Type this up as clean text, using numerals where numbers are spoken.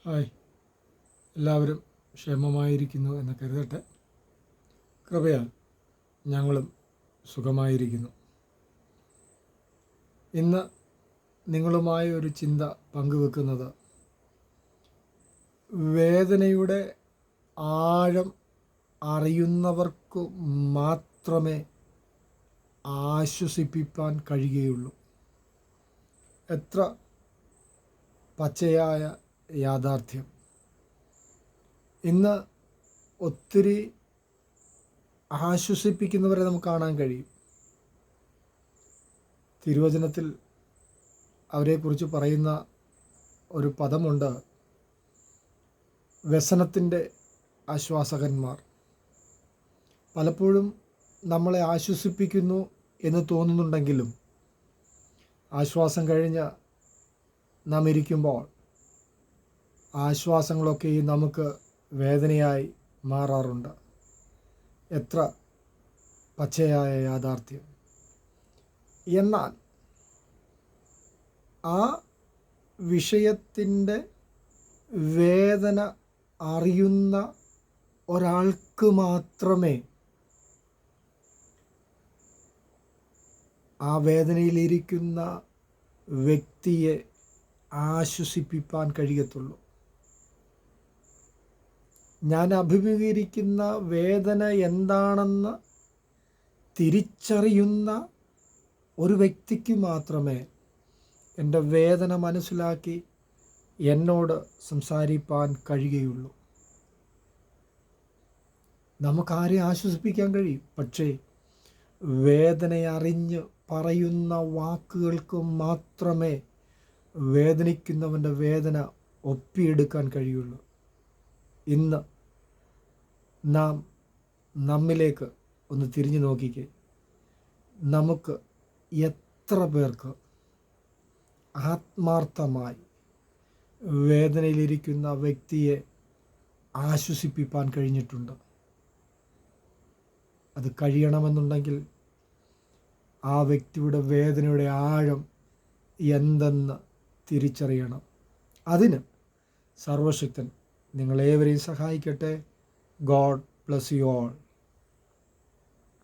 Hi, എല്ലാവരും ക്ഷേമമായിരിക്കുന്നു എന്ന് കരുതട്ടെ. കൃപയാൽ ഞങ്ങളും സുഖമായിരിക്കുന്നു. ഇന്ന് നിങ്ങളുമായി ഒരു ചിന്ത പങ്കുവെക്കുന്നത് വേദനയുടെ ആഴം അറിയുന്നവർക്ക് മാത്രമേ ആശ്വസിപ്പിക്കാൻ കഴിയുകയുള്ളൂ. എത്ര പച്ചയായ യാഥാർത്ഥ്യം. ഇന്ന് ഒത്തിരി ആശ്വസിപ്പിക്കുന്നവരെ നമുക്ക് കാണാൻ കഴിയും. തിരുവചനത്തിൽ അവരെക്കുറിച്ച് പറയുന്ന ഒരു പദമുണ്ട്, വ്യസനത്തിൻ്റെ ആശ്വാസകന്മാർ. പലപ്പോഴും നമ്മളെ ആശ്വസിപ്പിക്കുന്നു എന്ന് തോന്നുന്നുണ്ടെങ്കിലും ആശ്വാസം കഴിഞ്ഞ് നാം ഇരിക്കുമ്പോൾ ആശ്വാസങ്ങളൊക്കെ നമുക്ക് വേദനയായി മാറാറുണ്ട്. എത്ര പച്ചയായ യാഥാർത്ഥ്യം. എന്നാൽ ആ വിഷയത്തിൻ്റെ വേദന അറിയുന്ന ഒരാൾക്ക് മാത്രമേ ആ വേദനയിലിരിക്കുന്ന വ്യക്തിയെ ആശ്വസിപ്പിക്കാൻ കഴിയത്തുള്ളൂ. ഞാൻ അഭിമുഖീകരിക്കുന്ന വേദന എന്താണെന്ന് തിരിച്ചറിയുന്ന ഒരു വ്യക്തിക്ക് മാത്രമേ എൻ്റെ വേദന മനസ്സിലാക്കി എന്നോട് സംസാരിക്കാൻ കഴിയുകയുള്ളൂ. നമുക്കാരെ ആശ്വസിപ്പിക്കാൻ കഴിയും, പക്ഷേ വേദനയറിഞ്ഞ് പറയുന്ന വാക്കുകൾക്ക് മാത്രമേ വേദനിക്കുന്നവൻ്റെ വേദന ഒപ്പിയെടുക്കാൻ കഴിയുള്ളൂ. ഇന്ന് നാം നമ്മിലേക്ക് ഒന്ന് തിരിഞ്ഞു നോക്കിക്കേ. നമുക്ക് എത്ര പേർക്ക് ആത്മാർത്ഥമായി വേദനയിലിരിക്കുന്ന വ്യക്തിയെ ആശ്വസിപ്പിക്കാൻ കഴിഞ്ഞിട്ടുണ്ട്? അത് കഴിയണമെന്നുണ്ടെങ്കിൽ ആ വ്യക്തിയുടെ വേദനയുടെ ആഴം എന്തെന്ന് തിരിച്ചറിയണം. അതിന് സർവശക്തൻ നിങ്ങളേവരെയും സഹായിക്കട്ടെ. God bless you all.